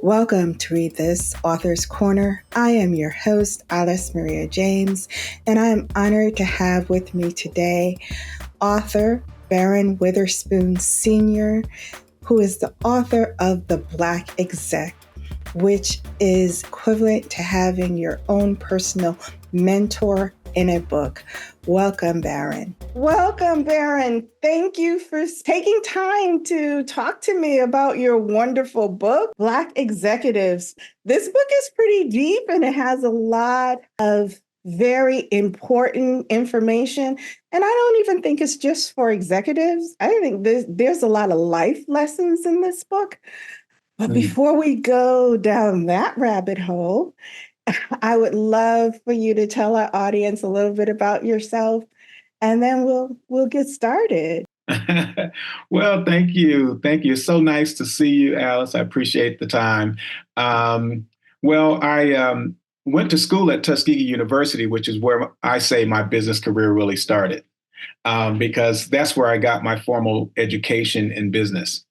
Welcome to Read This, Author's Corner. I am your host, Alice Maria James, and I am honored to have with me today author Barron Witherspoon Sr., who is the author of The Black Exec, which is equivalent to having your own personal mentor in a book. Welcome, Barron. Welcome, Barron. Thank you for taking time to talk to me about your wonderful book, Black Executives. This book is pretty deep and it has a lot of very important information. And I don't even think it's just for executives. I think there's a lot of life lessons in this book. But before we go down that rabbit hole, I would love for you to tell our audience a little bit about yourself, and then we'll get started. Well, thank you. Thank you. It's so nice to see you, Alice. I appreciate the time. I went to school at Tuskegee University, which is where I say my business career really started, because that's where I got my formal education in business.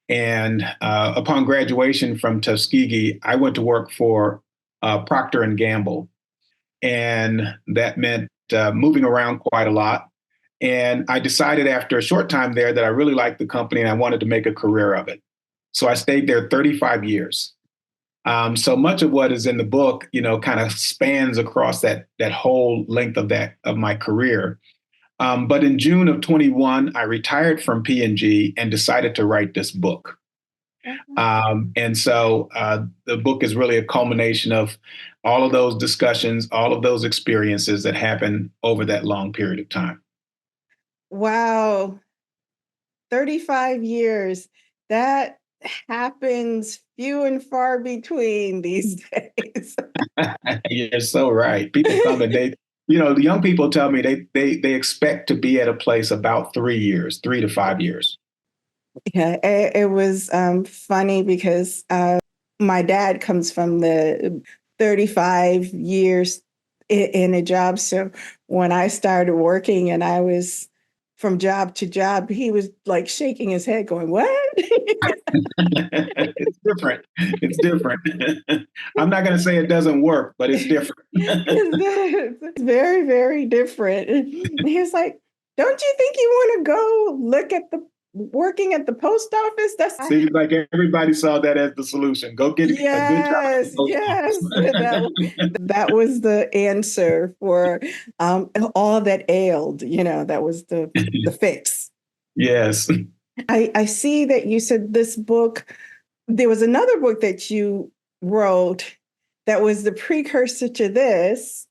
And upon graduation from Tuskegee, I went to work for Procter and Gamble. And that meant moving around quite a lot. And I decided after a short time there that I really liked the company and I wanted to make a career of it. So I stayed there 35 years. So much of what is in the book, kind of spans across that whole length of my career. But in June of 21, I retired from P&G and decided to write this book. And so the book is really a culmination of all of those discussions, all of those experiences that happened over that long period of time. Wow. 35 years. That happens few and far between these days. You're so right. People come and the young people tell me they expect to be at a place about 3 to 5 years. Yeah, it was funny because my dad comes from the 35 years in a job. So when I started working and I was from job to job, he was like shaking his head going, "What?" It's different. It's different. I'm not going to say it doesn't work, but it's different. It's very, very different. And he was like, "Don't you think you want to go look at working at the post office?" Seems like everybody saw that as the solution. Go get a good job. Yes. That was the answer for all that ailed. That was the fix. Yes. I see that you said this book, there was another book that you wrote that was the precursor to this.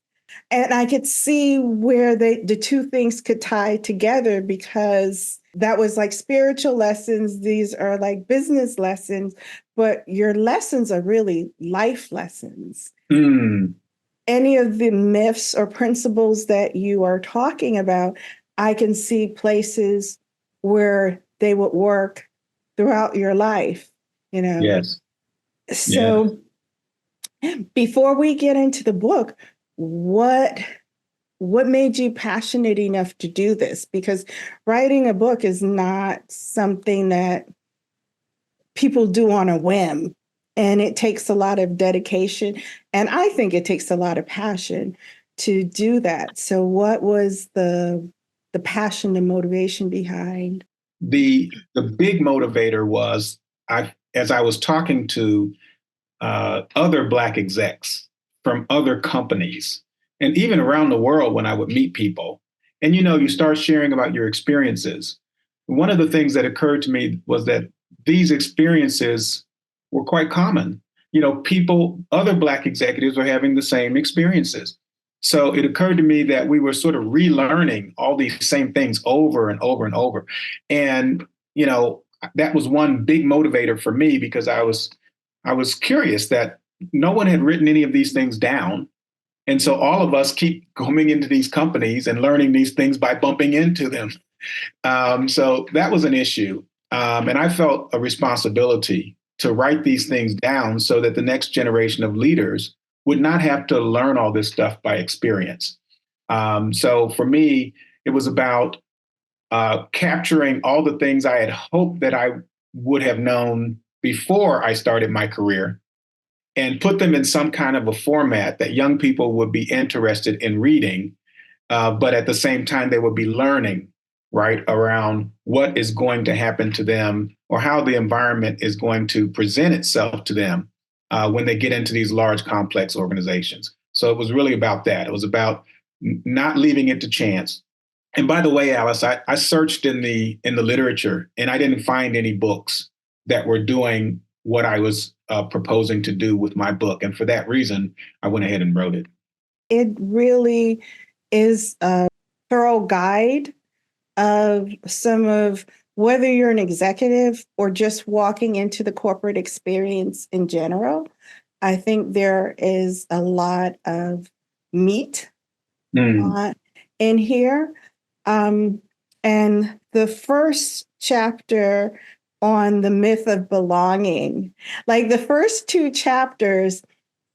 And I could see where the two things could tie together because that was like spiritual lessons. These are like business lessons, but your lessons are really life lessons. Any of the myths or principles that you are talking about, I can see places where they would work throughout your life, Yes. So before we get into the book, what made you passionate enough to do this? Because writing a book is not something that people do on a whim, and it takes a lot of dedication. And I think it takes a lot of passion to do that. So what was the passion, the motivation behind? The big motivator was as I was talking to other Black execs from other companies and even around the world when I would meet people. And, you start sharing about your experiences. One of the things that occurred to me was that these experiences were quite common. Other Black executives are having the same experiences. So it occurred to me that we were sort of relearning all these same things over and over and over. And, that was one big motivator for me because I was curious that no one had written any of these things down. And so all of us keep coming into these companies and learning these things by bumping into them. So that was an issue. And I felt a responsibility to write these things down so that the next generation of leaders would not have to learn all this stuff by experience. So for me, it was about capturing all the things I had hoped that I would have known before I started my career, and put them in some kind of a format that young people would be interested in reading, but at the same time, they would be learning, right, around what is going to happen to them or how the environment is going to present itself to them when they get into these large, complex organizations. So it was really about that. It was about not leaving it to chance. And by the way, Alice, I searched in the literature and I didn't find any books that were doing what I was proposing to do with my book. And for that reason, I went ahead and wrote it. It really is a thorough guide of some of whether you're an executive or just walking into the corporate experience in general. I think there is a lot of meat in here. And the first chapter on the myth of belonging, like the first two chapters,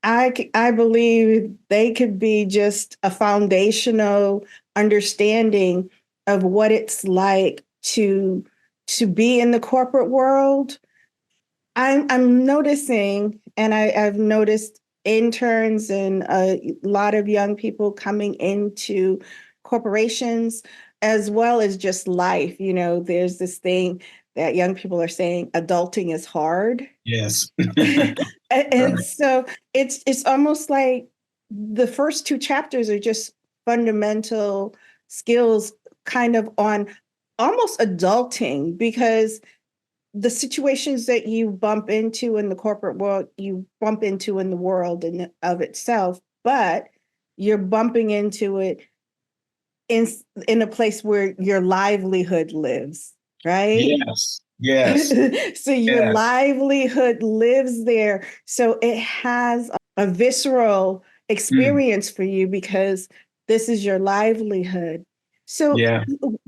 I believe they could be just a foundational understanding of what it's like to be in the corporate world. I'm noticing, and I've noticed interns and a lot of young people coming into corporations as well as just life. You know, there's this thing that young people are saying, adulting is hard. Yes. And so it's almost like the first two chapters are just fundamental skills kind of on almost adulting, because the situations that you bump into in the corporate world, you bump into in the world in of itself, but you're bumping into it in a place where your livelihood lives, right? Yes. Yes. So your Yes. livelihood lives there. So it has a visceral experience for you because this is your livelihood. So Yeah.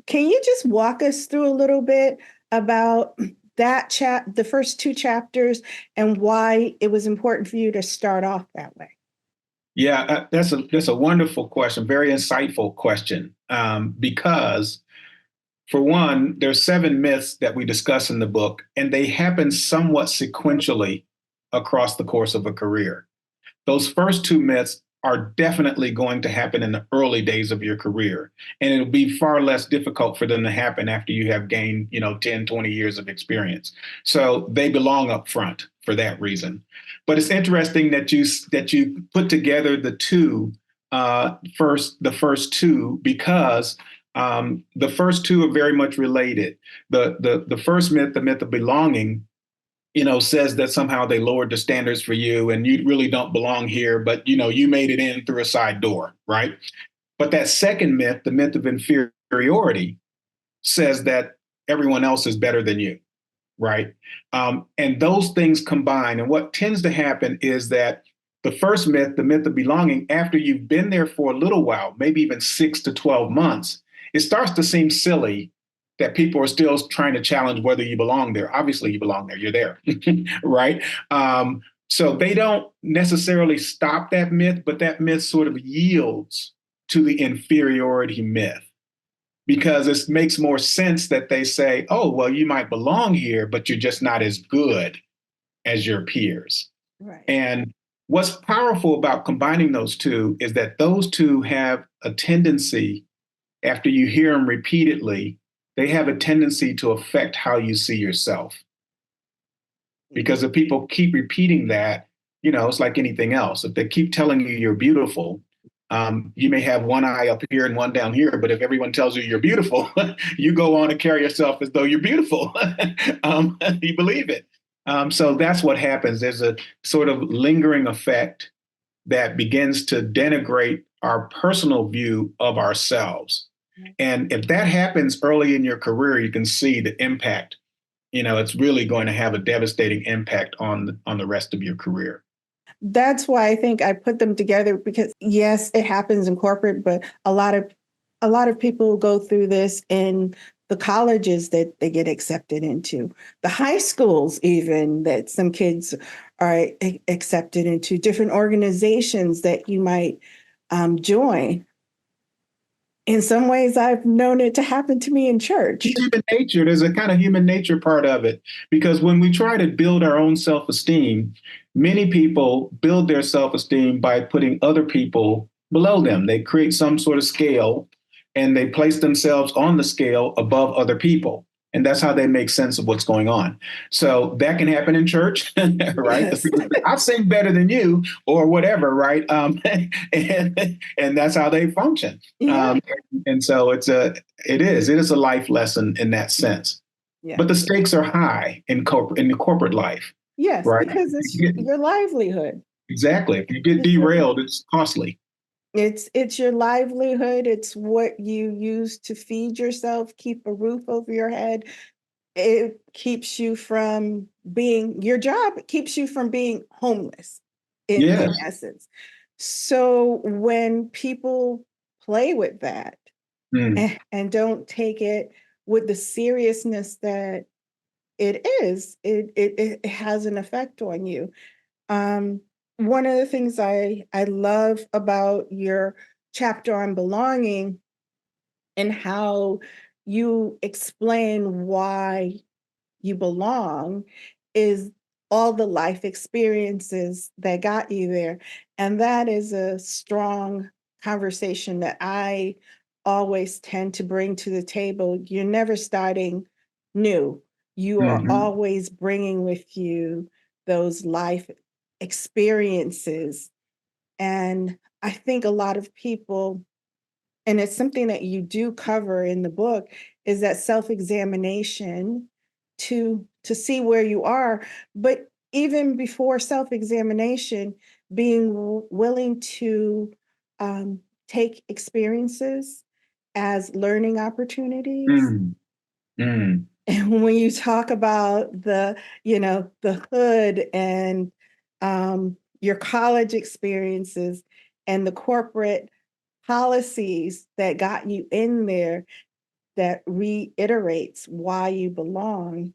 can you just walk us through a little bit about the first two chapters, and why it was important for you to start off that way? Yeah, that's a wonderful question, very insightful question. Because for one, there's 7 myths that we discuss in the book, and they happen somewhat sequentially across the course of a career. Those first 2 myths are definitely going to happen in the early days of your career. And it'll be far less difficult for them to happen after you have gained, 10, 20 years of experience. So they belong up front for that reason. But it's interesting that you put together the first two, because the first two are very much related. The first myth, the myth of belonging, says that somehow they lowered the standards for you and you really don't belong here, but you made it in through a side door, right? But that second myth, the myth of inferiority, says that everyone else is better than you, right? And those things combine. And what tends to happen is that the first myth, the myth of belonging, after you've been there for a little while, maybe even 6 to 12 months, it starts to seem silly that people are still trying to challenge whether you belong there. Obviously, you belong there. You're there, right? So they don't necessarily stop that myth, but that myth sort of yields to the inferiority myth, because it makes more sense that they say, oh, well, you might belong here, but you're just not as good as your peers. Right. And what's powerful about combining those two is that those two have a tendency, after you hear them repeatedly, they have a tendency to affect how you see yourself. Because if people keep repeating that, it's like anything else. If they keep telling you you're beautiful, you may have one eye up here and one down here, but if everyone tells you you're beautiful, you go on and carry yourself as though you're beautiful. You believe it. So that's what happens. There's a sort of lingering effect that begins to denigrate our personal view of ourselves. And if that happens early in your career, you can see the impact. It's really going to have a devastating impact on the rest of your career. That's why I think I put them together, because yes, it happens in corporate, but a lot of people go through this in the colleges that they get accepted into, the high schools even that some kids are accepted into, different organizations that you might join. In some ways, I've known it to happen to me in church. Human nature. There's a kind of human nature part of it because when we try to build our own self-esteem, many people build their self-esteem by putting other people below them. They create some sort of scale and they place themselves on the scale above other people. And that's how they make sense of what's going on. So that can happen in church, right? Yes. I sing better than you, or whatever, right? And that's how they function. Yeah. And so it is a life lesson in that sense. Yeah. But the stakes are high in the corporate life, Yes, right? because it's your livelihood. Exactly. If you get derailed, it's costly. It's your livelihood. It's what you use to feed yourself, keep a roof over your head. It keeps you from being your job. It keeps you from being homeless in Yes. essence. So when people play with that Mm, and don't take it with the seriousness that it is, it has an effect on you. Um, One of the things I love about your chapter on belonging and how you explain why you belong is all the life experiences that got you there. And that is a strong conversation that I always tend to bring to the table. You're never starting new, you are mhm, always bringing with you those life experiences. And I think a lot of people, and it's something that you do cover in the book, is that self-examination to see where you are. But even before self-examination, being willing to take experiences as learning opportunities. mm, mm, And when you talk about the hood and your college experiences and the corporate policies that got you in there, that reiterates why you belong.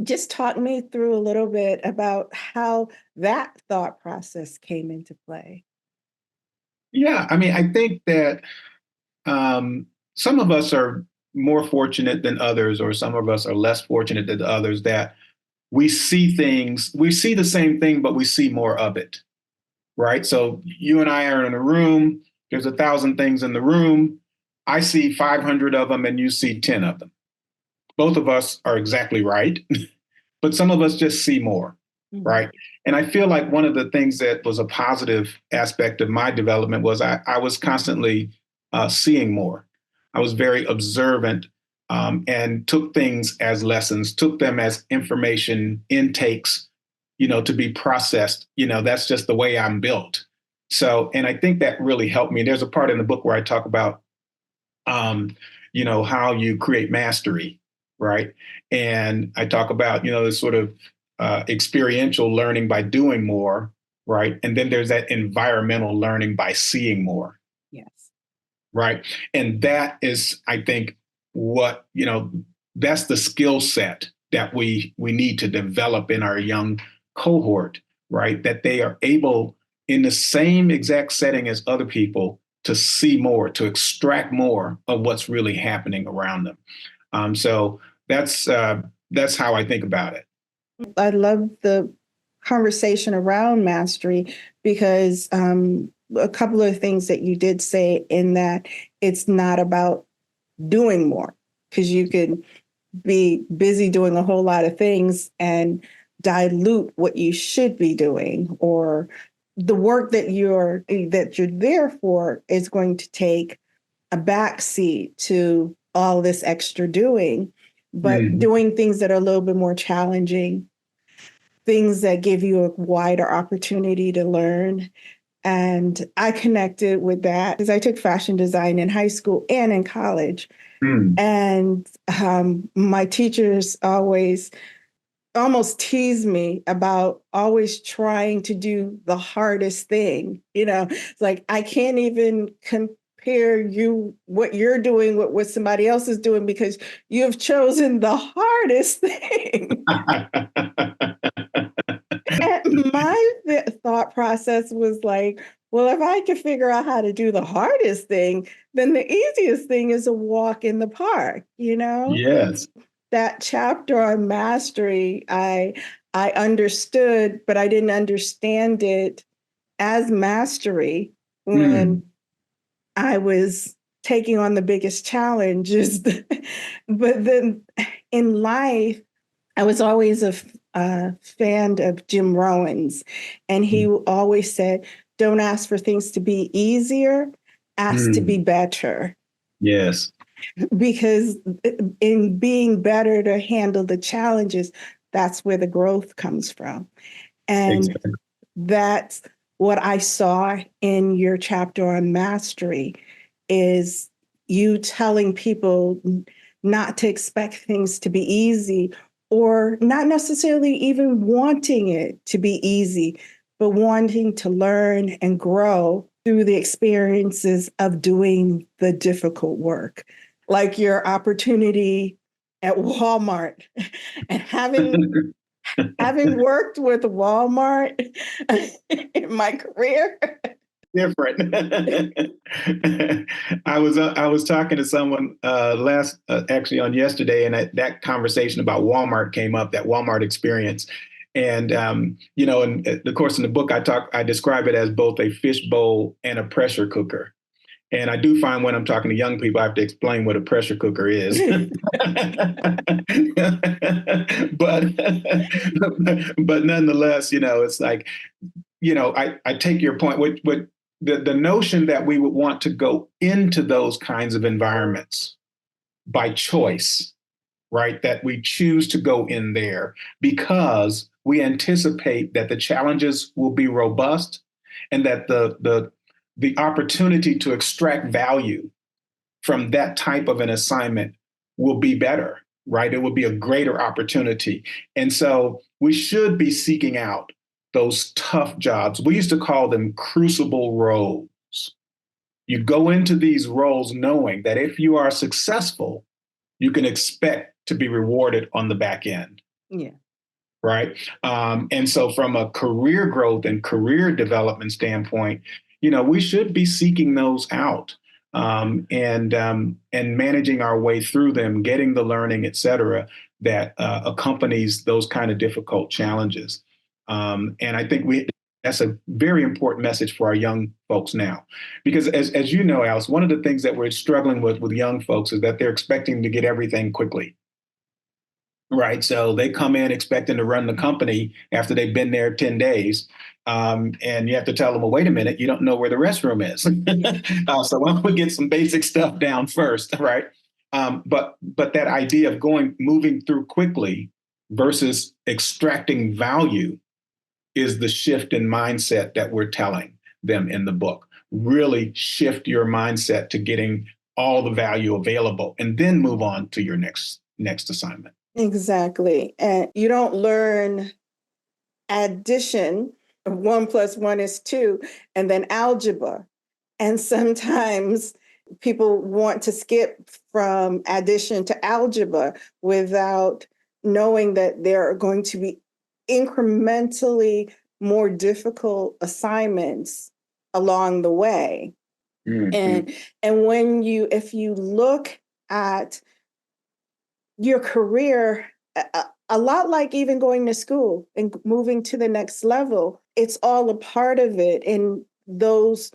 Just talk me through a little bit about how that thought process came into play. yeah. I mean, I think that um, some of us are more fortunate than others, or some of us are less fortunate than others, that we see the same thing, but we see more of it, right? So you and I are in a room, there's 1,000 things in the room. I see 500 of them and you see 10 of them. Both of us are exactly right, but some of us just see more, Mhm. right? And I feel like one of the things that was a positive aspect of my development was I was constantly seeing more. I was very observant and took things as lessons, took them as information intakes, to be processed. That's just the way I'm built. So, and I think that really helped me. There's a part in the book where I talk about um, how you create mastery, right? And I talk about, this sort of experiential learning by doing more, right? And then there's that environmental learning by seeing more, Yes. right? And that is, I think, what, that's the skill set that we need to develop in our young cohort, right? That they are able in the same exact setting as other people to see more, to extract more of what's really happening around them. So that's how I think about it. I love the conversation around mastery because a couple of things that you did say in that it's not about doing more, because you could be busy doing a whole lot of things and dilute what you should be doing, or the work that you're there for is going to take a backseat to all this extra doing. But Mm-hmm. doing things that are a little bit more challenging, things that give you a wider opportunity to learn. And I connected with that because I took fashion design in high school and in college. Mm. And my teachers always almost tease me about always trying to do the hardest thing. It's like I can't even compare what you're doing with what somebody else is doing because you have chosen the hardest thing. And my thought process was like, well, if I can figure out how to do the hardest thing, then the easiest thing is a walk in the park, you know? Yes. That chapter on mastery, I understood, but I didn't understand it as mastery when I was taking on the biggest challenges. But then in life, I was always a fan of Jim Rohn's, and he always said, don't ask for things to be easier, ask to be better. Yes. Because in being better to handle the challenges, that's where the growth comes from. And Exactly. that's what I saw in your chapter on mastery is you telling people not to expect things to be easy or not necessarily even wanting it to be easy, but wanting to learn and grow through the experiences of doing the difficult work, like your opportunity at Walmart and having worked with Walmart in my career. Different. I was talking to someone actually on yesterday, and that conversation about Walmart came up, that Walmart experience. And and of course in the book I describe it as both a fishbowl and a pressure cooker. And I do find when I'm talking to young people, I have to explain what a pressure cooker is. but but nonetheless, it's like, I take your point. What the notion that we would want to go into those kinds of environments by choice, right? That we choose to go in there because we anticipate that the challenges will be robust and that the opportunity to extract value from that type of an assignment will be better, right? It will be a greater opportunity. And so we should be seeking out those tough jobs. We used to call them crucible roles. You go into these roles knowing that if you are successful, you can expect to be rewarded on the back end. Yeah. Right. And so from a career growth and career development standpoint, we should be seeking those out and managing our way through them, getting the learning, et cetera, that accompanies those kind of difficult challenges. And I think that's a very important message for our young folks now, because as you know, Alice, one of the things that we're struggling with young folks is that they're expecting to get everything quickly. Right. So they come in expecting to run the company after they've been there 10 days. And you have to tell them, well, wait a minute, you don't know where the restroom is. So why don't we get some basic stuff down first, right? But that idea of moving through quickly versus extracting value is the shift in mindset that we're telling them in the book. Really shift your mindset to getting all the value available and then move on to your next assignment. Exactly. And you don't learn addition, 1 + 1 is 2, and then algebra. And sometimes people want to skip from addition to algebra without knowing that there are going to be incrementally more difficult assignments along the way. Mm-hmm. And if you look at your career, a lot like even going to school and moving to the next level, it's all a part of it. And those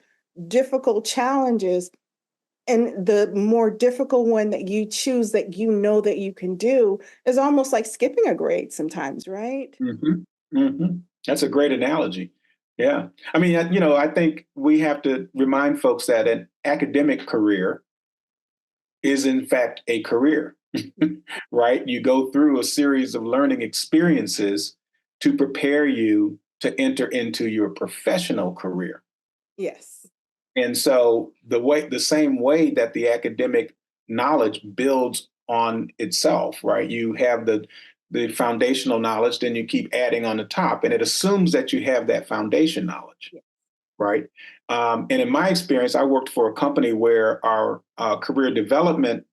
difficult challenges, and the more difficult one that you choose that you know that you can do is almost like skipping a grade sometimes, right? Mm-hmm. Mm-hmm. That's a great analogy. Yeah. I mean, I think we have to remind folks that an academic career is in fact a career. Right? You go through a series of learning experiences to prepare you to enter into your professional career. Yes. And so the same way that the academic knowledge builds on itself, right? You have the foundational knowledge, then you keep adding on the top, and it assumes that you have that foundation knowledge. Yes. Right? And in my experience, I worked for a company where our career development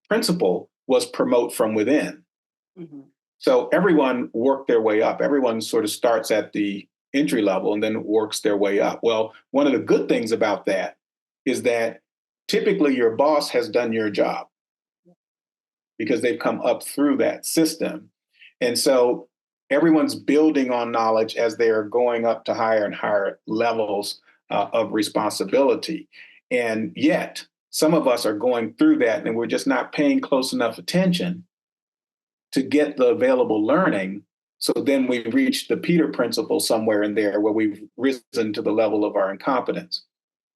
principle was promote from within. Mm-hmm. So everyone worked their way up. Everyone sort of starts at the entry level and then works their way up. Well, one of the good things about that is that typically your boss has done your job because they've come up through that system. And so everyone's building on knowledge as they're going up to higher and higher levels of responsibility. And yet, some of us are going through that and we're just not paying close enough attention to get the available learning. So then we reach the Peter principle somewhere in there where we've risen to the level of our incompetence,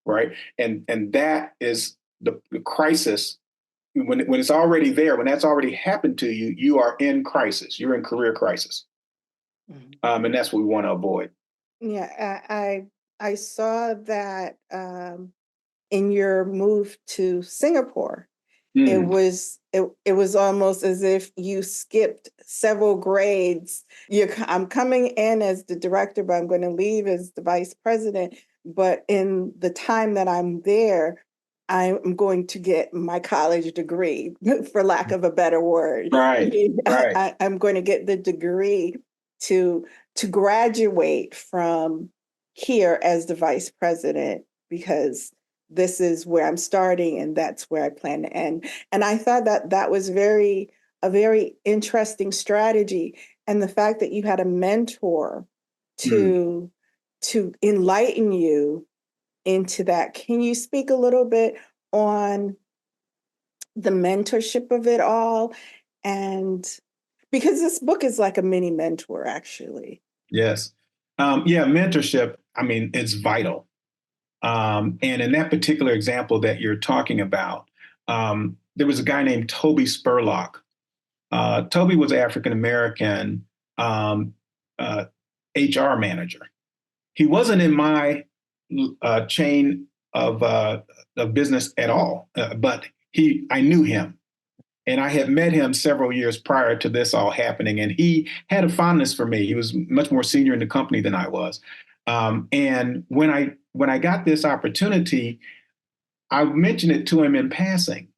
right? And that is the crisis. When it's already there, when that's already happened to you, you are in crisis. You're in career crisis. Mm-hmm. And that's what we want to avoid. Yeah, I saw that in your move to Singapore. It was almost as if you skipped several grades. I'm coming in as the director, but I'm going to leave as the vice president. But in the time that I'm there, I'm going to get my college degree, for lack of a better word. Right. I'm going to get the degree to graduate from here as the vice president, because this is where I'm starting and that's where I plan to end. And I thought that was a very interesting strategy. And the fact that you had a mentor to enlighten you into that. Can you speak a little bit on the mentorship of it all? And because this book is like a mini mentor, actually. Yes. Mentorship, I mean, it's vital. And in that particular example that you're talking about, there was a guy named Toby Spurlock. Toby was African-American HR manager. He wasn't in my chain of business at all, but I knew him. And I had met him several years prior to this all happening. And he had a fondness for me. He was much more senior in the company than I was. And when I got this opportunity, I mentioned it to him in passing.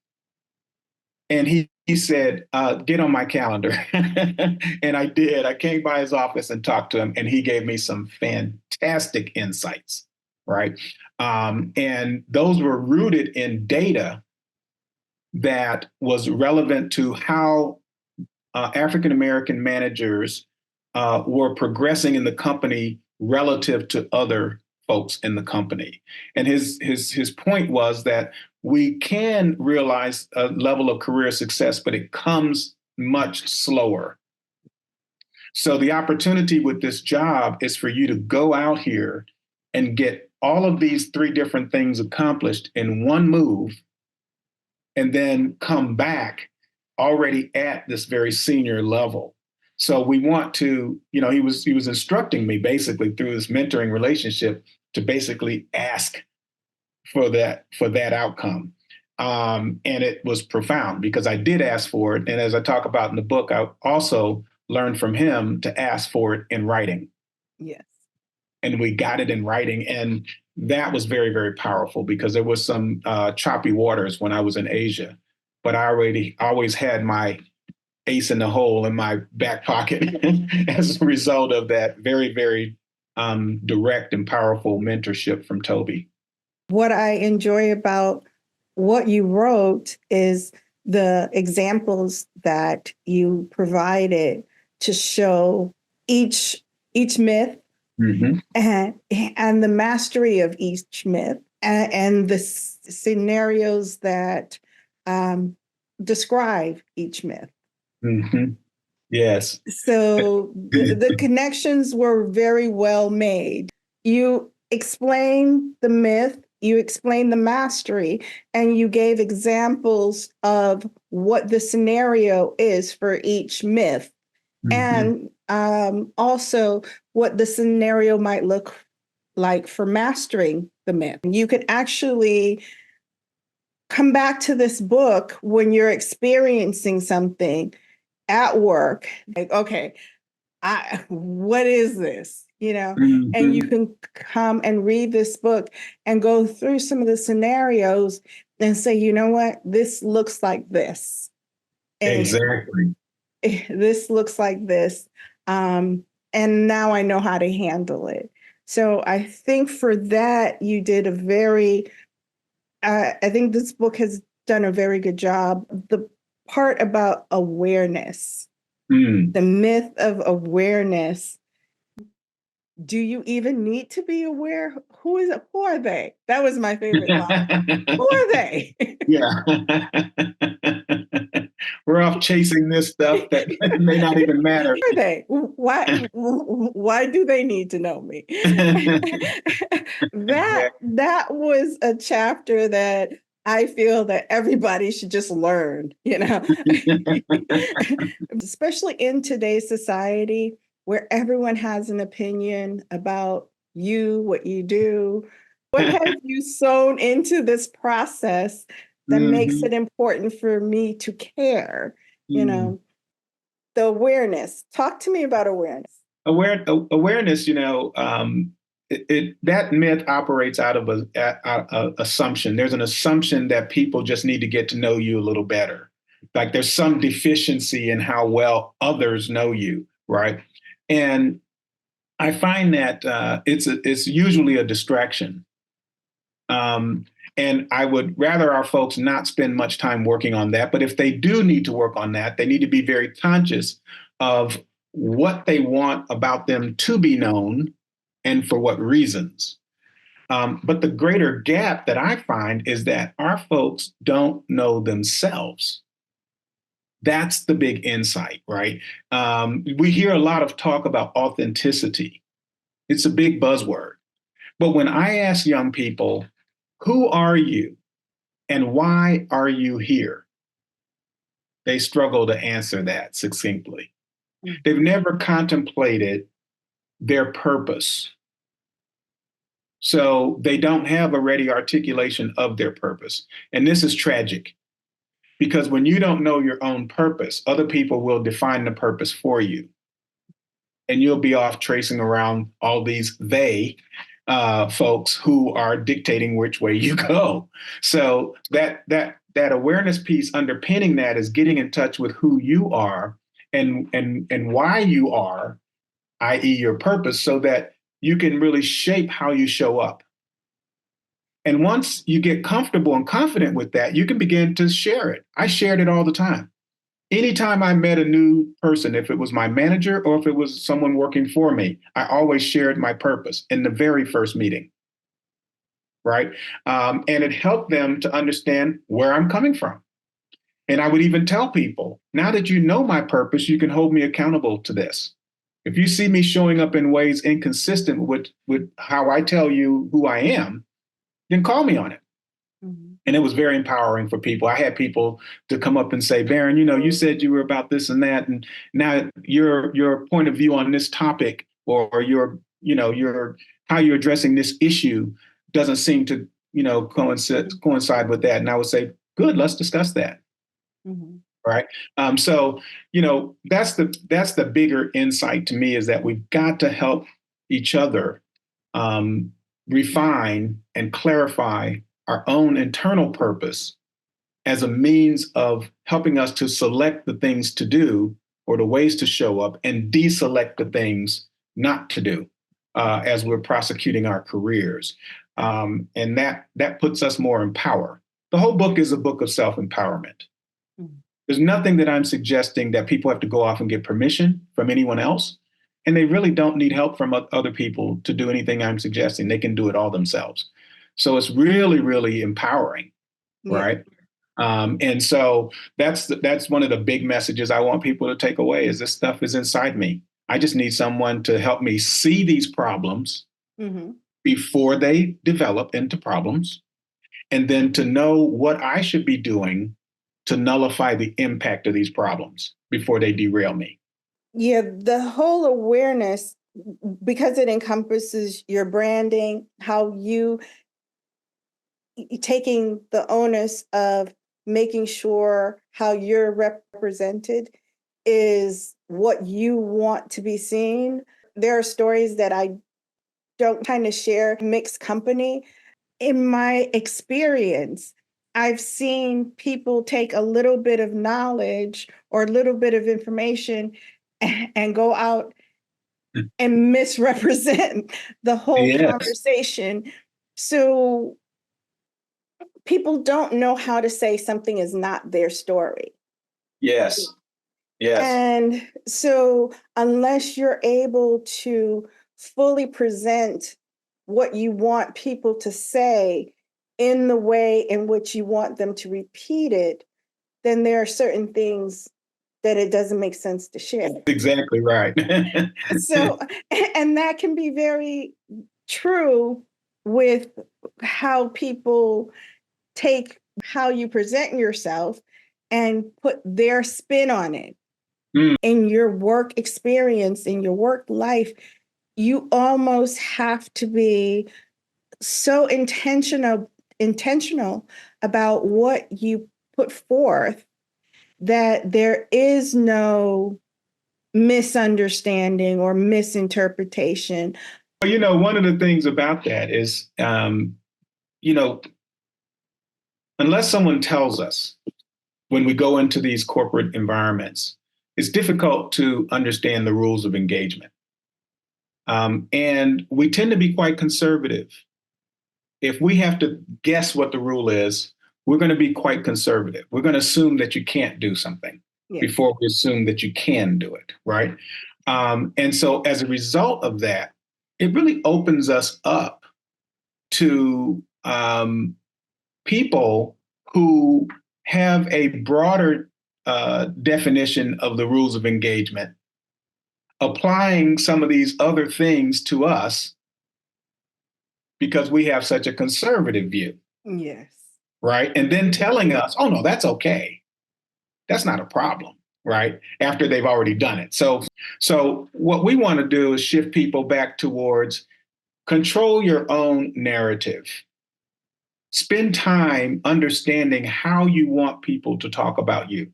And he said, get on my calendar. And I did. I came by his office and talked to him, and he gave me some fantastic insights, right? And those were rooted in data that was relevant to how African-American managers were progressing in the company relative to other folks in the company. And his point was that we can realize a level of career success, but it comes much slower. So the opportunity with this job is for you to go out here and get all of these 3 different things accomplished in one move, and then come back already at this very senior level. So we want to, he was instructing me basically through this mentoring relationship to basically ask for that outcome. And it was profound because I did ask for it. And as I talk about in the book, I also learned from him to ask for it in writing. Yes. And we got it in writing. And that was very, very powerful because there was some choppy waters when I was in Asia, but I always had my ace in the hole in my back pocket as a result of that very, very direct and powerful mentorship from Toby. What I enjoy about what you wrote is the examples that you provided to show each myth. Mm-hmm. And the mastery of each myth and the scenarios that describe each myth. Mm-hmm. Yes. So the connections were very well made. You explained the myth, you explained the mastery, and you gave examples of what the scenario is for each myth. Mm-hmm. And also what the scenario might look like for mastering the myth. You could actually come back to this book when you're experiencing something at work, like, okay, what is this? Mm-hmm. And you can come and read this book and go through some of the scenarios and say, you know what, this looks like this. Exactly. This looks like this. And and now I know how to handle it. So I think for that, you did a very, I think this book has done a very good job. The part about awareness, the myth of awareness. Do you even need to be aware? Who is it? Who are they? That was my favorite line. Who are they? Yeah. We're off chasing this stuff that may not even matter. Who are they? Why do they need to know me? That was a chapter that I feel that everybody should just learn, especially in today's society where everyone has an opinion about you, what you do. What have you sown into this process that makes it important for me to care? The awareness. Talk to me about awareness. Awareness, that myth operates out of a assumption. There's an assumption that people just need to get to know you a little better. Like there's some deficiency in how well others know you, right? And I find that it's usually a distraction. And I would rather our folks not spend much time working on that. But if they do need to work on that, they need to be very conscious of what they want about them to be known and for what reasons. But the greater gap that I find is that our folks don't know themselves. That's the big insight, right? We hear a lot of talk about authenticity. It's a big buzzword. But when I ask young people, who are you and why are you here? They struggle to answer that succinctly. They've never contemplated their purpose. So they don't have a ready articulation of their purpose. And this is tragic because when you don't know your own purpose, other people will define the purpose for you. And you'll be off tracing around all these folks who are dictating which way you go. So that awareness piece underpinning that is getting in touch with who you are and why you are, i.e. your purpose, so that you can really shape how you show up. And once you get comfortable and confident with that, you can begin to share it. I shared it all the time. Anytime I met a new person, if it was my manager or if it was someone working for me, I always shared my purpose in the very first meeting, right? And it helped them to understand where I'm coming from. And I would even tell people, now that you know my purpose, you can hold me accountable to this. If you see me showing up in ways inconsistent with how I tell you who I am, then call me on it. And it was very empowering for people. I had people to come up and say, Barron, you said you were about this and that, and now your point of view on this topic or your how you're addressing this issue doesn't seem to, coincide with that. And I would say, good, let's discuss that. Right. So, that's the bigger insight to me is that we've got to help each other refine and clarify our own internal purpose as a means of helping us to select the things to do or the ways to show up and deselect the things not to do as we're prosecuting our careers. And that puts us more in power. The whole book is a book of self-empowerment. There's nothing that I'm suggesting that people have to go off and get permission from anyone else. And they really don't need help from other people to do anything I'm suggesting. They can do it all themselves. So it's really, really empowering, right? And so that's one of the big messages I want people to take away is this stuff is inside me. I just need someone to help me see these problems before they develop into problems, and then to know what I should be doing to nullify the impact of these problems before they derail me. Yeah, the whole awareness, because it encompasses your branding, how you taking the onus of making sure how you're represented is what you want to be seen. There are stories that I don't kind of share mixed company. In my experience, I've seen people take a little bit of knowledge or a little bit of information and go out and misrepresent the whole Yes. conversation. So people don't know how to say something is not their story. Yes. Yes. And so, unless you're able to fully present what you want people to say in the way in which you want them to repeat it, then there are certain things that it doesn't make sense to share. Exactly right. So, and that can be very true with how people take how you present yourself and put their spin on it. Mm. In your work experience, in your work life, you almost have to be so intentional about what you put forth that there is no misunderstanding or misinterpretation. Well, one of the things about that is, you know, unless someone tells us when we go into these corporate environments, it's difficult to understand the rules of engagement. And we tend to be quite conservative. If we have to guess what the rule is, we're going to be quite conservative. We're going to assume that you can't do something before we assume that you can do it, right? And so as a result of that, it really opens us up to people who have a broader definition of the rules of engagement, applying some of these other things to us because we have such a conservative view. Yes. Right. And then telling us, oh, no, that's okay. That's not a problem. Right. After they've already done it. So what we want to do is shift people back towards control your own narrative. Spend time understanding how you want people to talk about you.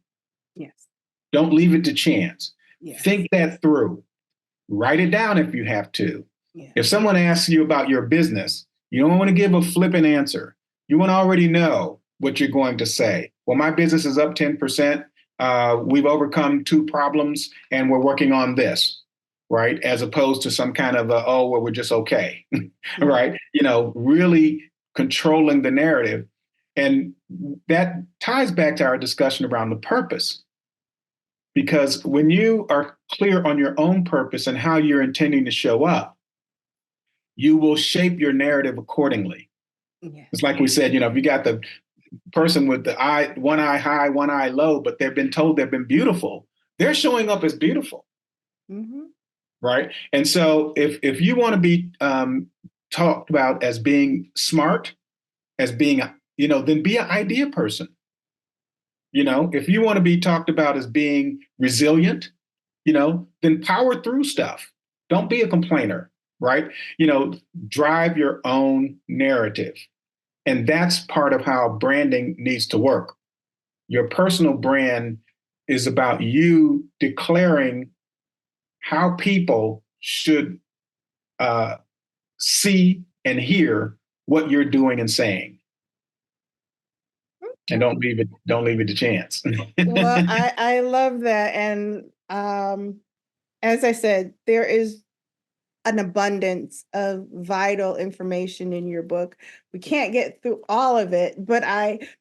Yes. Don't leave it to chance. Yes. Think that through. Write it down if you have to. Yes. If someone asks you about your business, you don't want to give a flippant answer. You want to already know what you're going to say. Well, my business is up 10%. We've overcome 2 problems and we're working on this, right? As opposed to some kind of, well, we're just okay, right? Really controlling the narrative. And that ties back to our discussion around the purpose. Because when you are clear on your own purpose and how you're intending to show up, you will shape your narrative accordingly. Yes. It's like we said, if you got the person with the one eye high, one eye low, but they've been told they've been beautiful, they're showing up as beautiful. Mm-hmm. Right. And so if you want to be talked about as being smart, as being, then be an idea person. If you want to be talked about as being resilient, then power through stuff. Don't be a complainer, right? Drive your own narrative. And that's part of how branding needs to work. Your personal brand is about you declaring how people should see and hear what you're doing and saying. And don't leave it to chance. Well, I love that. And as I said, there is an abundance of vital information in your book. We can't get through all of it, but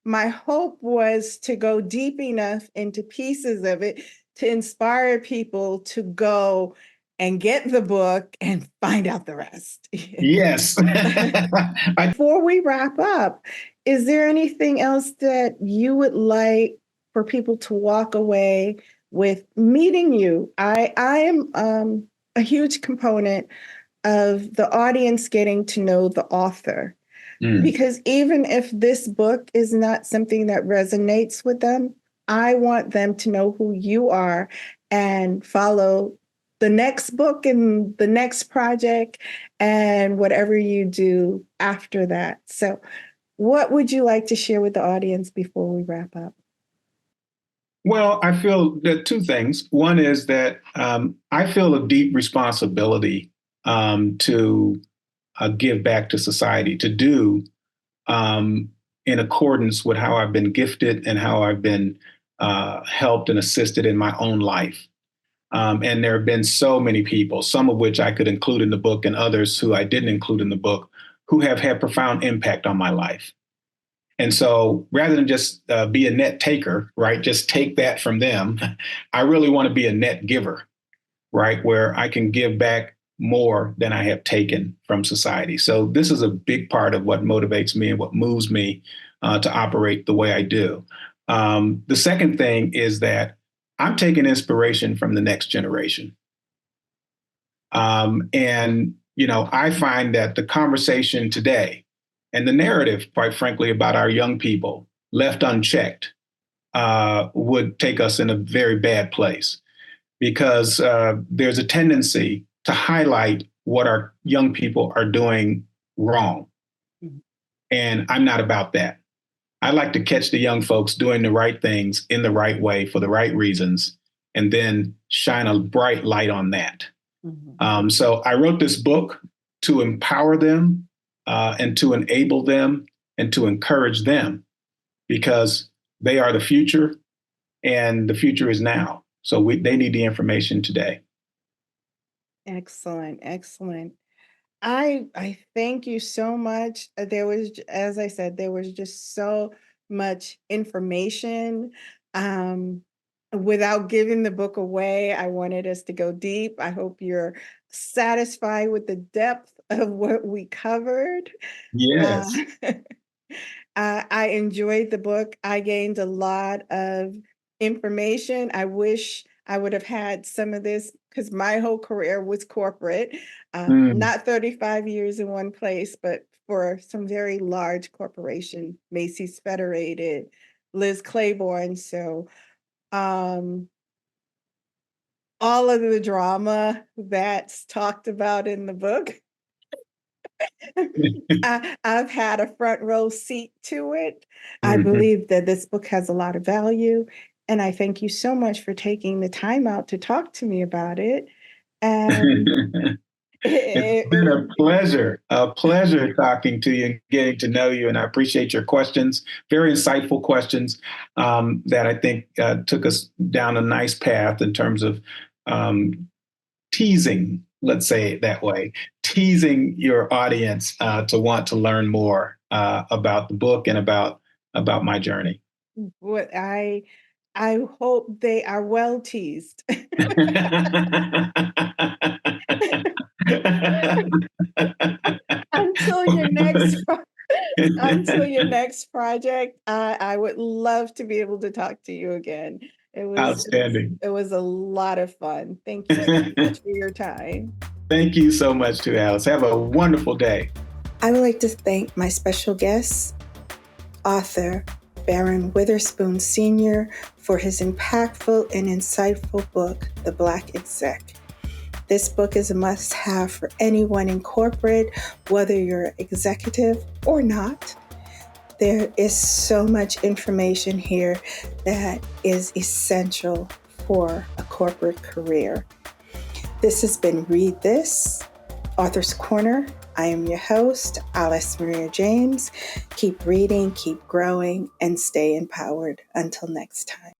my hope was to go deep enough into pieces of it to inspire people to go and get the book and find out the rest. Yes. Before we wrap up, is there anything else that you would like for people to walk away with meeting you? I am a huge component of the audience getting to know the author. Because even if this book is not something that resonates with them, I want them to know who you are and follow the next book and the next project and whatever you do after that. So what would you like to share with the audience before we wrap up? Well, I feel that 2 things. One is that I feel a deep responsibility to give back to society, to do in accordance with how I've been gifted and how I've been helped and assisted in my own life. And there have been so many people, some of which I could include in the book and others who I didn't include in the book, who have had profound impact on my life. And so rather than just be a net taker, right, just take that from them, I really want to be a net giver, right, where I can give back more than I have taken from society. So this is a big part of what motivates me and what moves me to operate the way I do. The second thing is that I'm taking inspiration from the next generation. And, I find that the conversation today and the narrative, quite frankly, about our young people left unchecked would take us in a very bad place because there's a tendency to highlight what our young people are doing wrong. Mm-hmm. And I'm not about that. I like to catch the young folks doing the right things in the right way for the right reasons, and then shine a bright light on that. Mm-hmm. So I wrote this book to empower them and to enable them and to encourage them because they are the future and the future is now. So they need the information today. Excellent. Excellent. I thank you so much. There was, as I said, there was just so much information. Without giving the book away, I wanted us to go deep. I hope you're satisfied with the depth of what we covered. Yes. I enjoyed the book. I gained a lot of information. I wish I would have had some of this because my whole career was corporate, not 35 years in one place, but for some very large corporation, Macy's Federated, Liz Claiborne. So all of the drama that's talked about in the book, I've had a front row seat to it. I believe that this book has a lot of value. And I thank you so much for taking the time out to talk to me about it. And it's been a pleasure talking to you and getting to know you. And I appreciate your questions, very insightful questions that I think took us down a nice path in terms of teasing, let's say it that way, teasing your audience to want to learn more about the book and about my journey. What I hope they are well teased. Until your next project, I would love to be able to talk to you again. Outstanding. It was a lot of fun. Thank you so much for your time. Thank you so much too, Alice. Have a wonderful day. I would like to thank my special guest, Author Barron Witherspoon Sr., for his impactful and insightful book, The Black Exec. This book is a must-have for anyone in corporate, whether you're executive or not. There is so much information here that is essential for a corporate career. This has been Read This, Author's Corner. I am your host, Alice Maria James. Keep reading, keep growing, and stay empowered. Until next time.